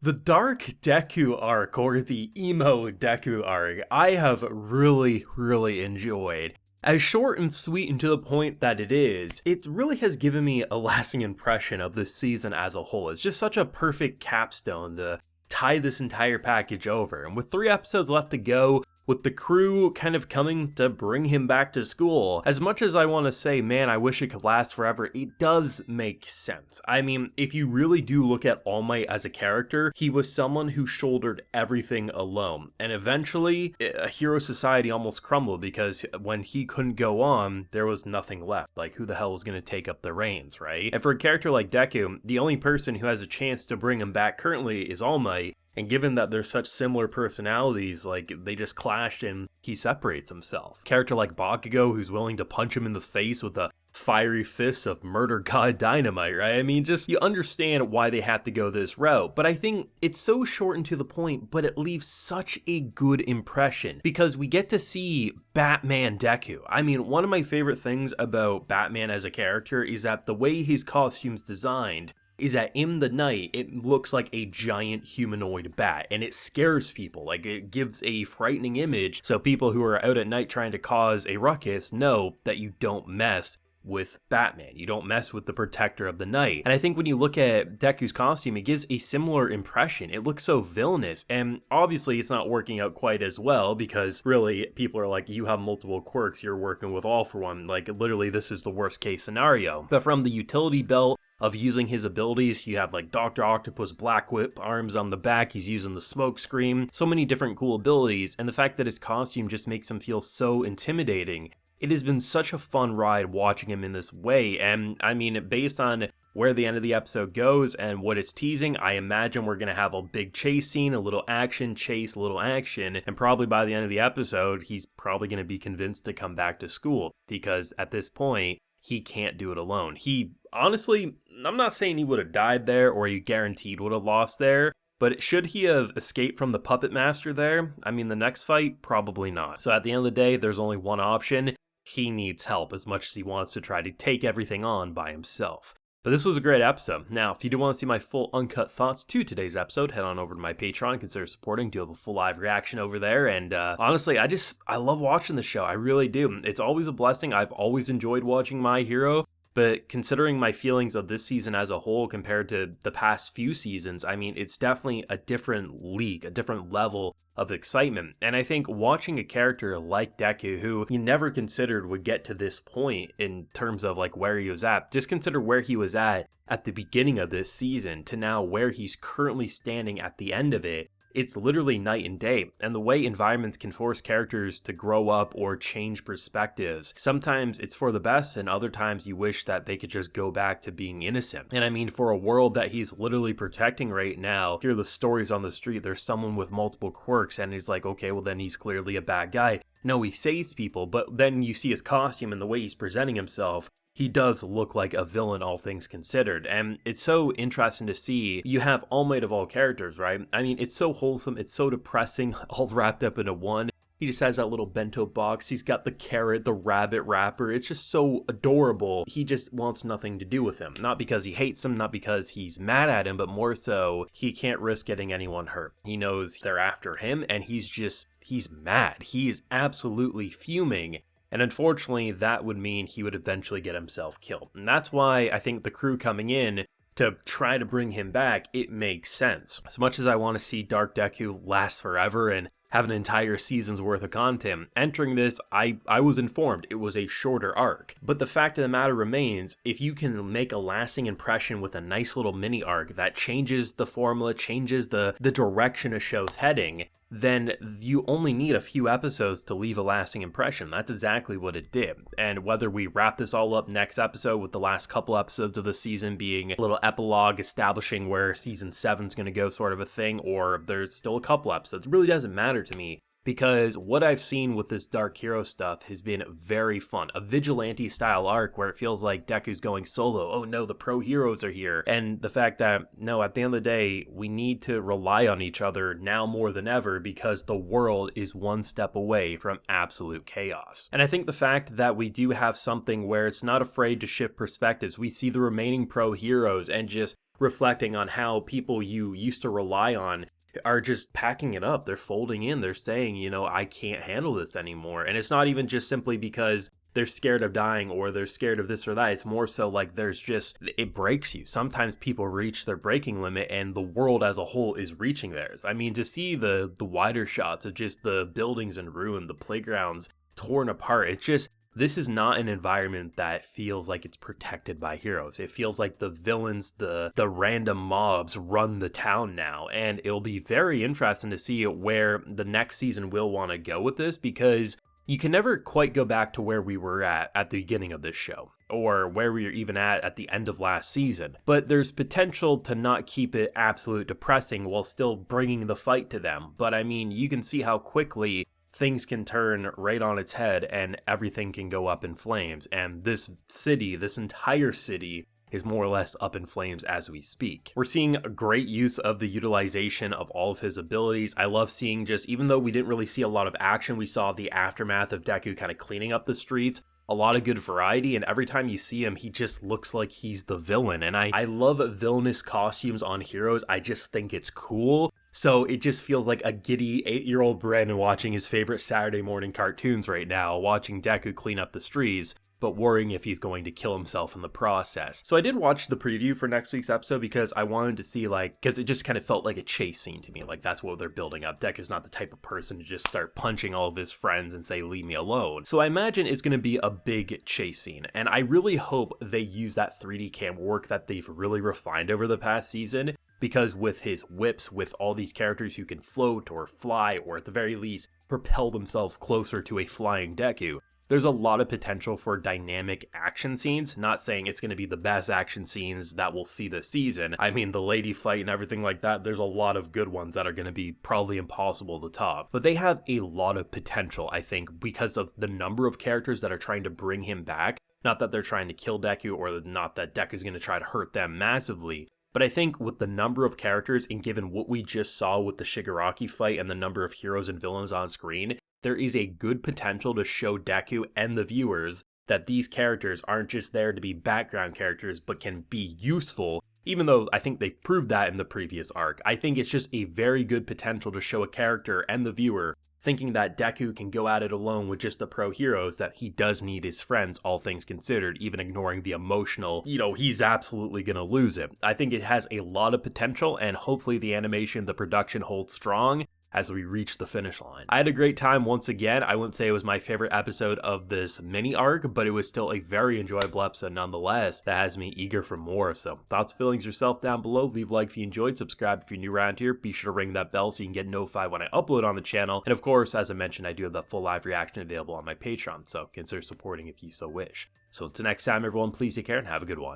The Dark DEKU arc, or the Emo DEKU arc, I have really enjoyed. As short and sweet and to the point that it is, it really has given me a lasting impression of this season as a whole. It's just such a perfect capstone to tie this entire package over. And with 3 episodes left to go, with the crew kind of coming to bring him back to school, as much as I want to say, man, I wish it could last forever, it does make sense. I mean, if you really do look at All Might as a character, he was someone who shouldered everything alone. And eventually, a hero society almost crumbled because when he couldn't go on, there was nothing left. Like, who the hell was going to take up the reins, right? And for a character like DEKU, the only person who has a chance to bring him back currently is All Might. And given that they're such similar personalities, like, they just clashed and he separates himself. A character like Bakugo, who's willing to punch him in the face with a fiery fist of murder god dynamite, right? I mean, just, you understand why they had to go this route. But I think it's so short and to the point, but it leaves such a good impression because we get to see Batman DEKU. I mean, one of my favorite things about Batman as a character is that the way his costume's designed is that in the night, it looks like a giant humanoid bat, and it scares people. Like, it gives a frightening image, so people who are out at night trying to cause a ruckus know that you don't mess with Batman. You don't mess with the protector of the night. And I think when you look at DEKU's costume, it gives a similar impression. It looks so villainous, and obviously it's not working out quite as well because really people are like, you have multiple quirks, you're working with all for one. Like, literally this is the worst case scenario. But from the utility belt of using his abilities, you have like Dr. Octopus Black Whip arms on the back, he's using the smoke screen, so many different cool abilities, and the fact that his costume just makes him feel so intimidating. It has been such a fun ride watching him in this way, and I mean, based on where the end of the episode goes and what it's teasing, I imagine we're gonna have a big chase scene, a little action, chase, a little action, and probably by the end of the episode, he's probably gonna be convinced to come back to school, because at this point, he can't do it alone. He, honestly, I'm not saying he would have died there or he guaranteed would have lost there, but should he have escaped from the puppet master there? I mean, the next fight, probably not. So at the end of the day, there's only one option. He needs help as much as he wants to try to take everything on by himself. But this was a great episode. Now, if you do want to see my full uncut thoughts to today's episode, head on over to my Patreon, consider supporting, do have a full live reaction over there, and honestly, I love watching the show, I really do. It's always a blessing. I've always enjoyed watching My Hero, but considering my feelings of this season as a whole compared to the past few seasons, I mean, it's definitely a different league, a different level of excitement. And I think watching a character like DEKU, who you never considered would get to this point in terms of like where he was at, just consider where he was at the beginning of this season to now where he's currently standing at the end of it. It's literally night and day, and the way environments can force characters to grow up or change perspectives. Sometimes it's for the best, and other times you wish that they could just go back to being innocent. And I mean, for a world that he's literally protecting right now, hear the stories on the street, there's someone with multiple quirks, and he's like, okay, well then he's clearly a bad guy. No, he saves people, but then you see his costume and the way he's presenting himself, he does look like a villain, all things considered, and it's so interesting to see. You have All Might of all characters, right? I mean, it's so wholesome, it's so depressing, all wrapped up into one. He just has that little bento box, he's got the carrot, the rabbit wrapper, it's just so adorable. He just wants nothing to do with him. Not because he hates him, not because he's mad at him, but more so, he can't risk getting anyone hurt. He knows they're after him, and he's mad. He is absolutely fuming. And unfortunately, that would mean he would eventually get himself killed. And that's why I think the crew coming in to try to bring him back, it makes sense. As much as I want to see Dark DEKU last forever and have an entire season's worth of content, entering this, I was informed it was a shorter arc. But the fact of the matter remains, if you can make a lasting impression with a nice little mini arc that changes the formula, changes the direction a show's heading, then you only need a few episodes to leave a lasting impression. That's exactly what it did. And whether we wrap this all up next episode with the last couple episodes of the season being a little epilogue establishing where season 7's going to go sort of a thing, or there's still a couple episodes, it really doesn't matter to me. Because what I've seen with this Dark Hero stuff has been very fun. A vigilante style arc where it feels like Deku's going solo. Oh no, the pro heroes are here. And the fact that, no, at the end of the day, we need to rely on each other now more than ever because the world is one step away from absolute chaos. And I think the fact that we do have something where it's not afraid to shift perspectives. We see the remaining pro heroes and just reflecting on how people you used to rely on are just packing it up. They're folding in. They're saying, you know, I can't handle this anymore. And it's not even just simply because they're scared of dying or they're scared of this or that. It's more so like there's just, it breaks you. Sometimes people reach their breaking limit and the world as a whole is reaching theirs. I mean, to see the wider shots of just the buildings in ruin, the playgrounds torn apart, it's just, this is not an environment that feels like it's protected by heroes. It feels like the villains, the random mobs run the town now. And it'll be very interesting to see where the next season will want to go with this, because you can never quite go back to where we were at the beginning of this show, or where we were even at the end of last season. But there's potential to not keep it absolute depressing while still bringing the fight to them. But I mean, you can see how quickly things can turn right on its head and everything can go up in flames. And this city, this entire city, is more or less up in flames as we speak. We're seeing a great use of the utilization of all of his abilities. I love seeing just, even though we didn't really see a lot of action, we saw the aftermath of DEKU kind of cleaning up the streets. A lot of good variety, and every time you see him, he just looks like he's the villain. And I love villainous costumes on heroes. I just think it's cool. So it just feels like a giddy 8-year-old Brandon watching his favorite Saturday morning cartoons right now, watching DEKU clean up the streets, but worrying if he's going to kill himself in the process. So I did watch the preview for next week's episode because I wanted to see, like, because it just kind of felt like a chase scene to me. Like, that's what they're building up. DEKU's not the type of person to just start punching all of his friends and say, leave me alone. So I imagine it's going to be a big chase scene. And I really hope they use that 3D cam work that they've really refined over the past season, because with his whips, with all these characters who can float or fly, or at the very least, propel themselves closer to a flying DEKU, there's a lot of potential for dynamic action scenes. Not saying it's going to be the best action scenes that we'll see this season. I mean, the lady fight and everything like that, there's a lot of good ones that are going to be probably impossible to top. But they have a lot of potential, I think, because of the number of characters that are trying to bring him back. Not that they're trying to kill DEKU, or not that DEKU's going to try to hurt them massively. But I think with the number of characters, and given what we just saw with the Shigaraki fight and the number of heroes and villains on screen, there is a good potential to show DEKU and the viewers that these characters aren't just there to be background characters, but can be useful, even though I think they proved that in the previous arc. I think it's just a very good potential to show a character and the viewer thinking that DEKU can go at it alone with just the pro heroes, that he does need his friends, all things considered, even ignoring the emotional, you know, he's absolutely gonna lose it. I think it has a lot of potential, and hopefully the animation, the production holds strong as we reach the finish line. I had a great time once again. I wouldn't say it was my favorite episode of this mini arc, but it was still a very enjoyable episode nonetheless that has me eager for more. So thoughts, feelings yourself down below. Leave a like if you enjoyed, subscribe if you're new around here. Be sure to ring that bell so you can get notified when I upload on the channel. And of course, as I mentioned, I do have the full live reaction available on my Patreon, so consider supporting if you so wish. So until next time, everyone, please take care and have a good one.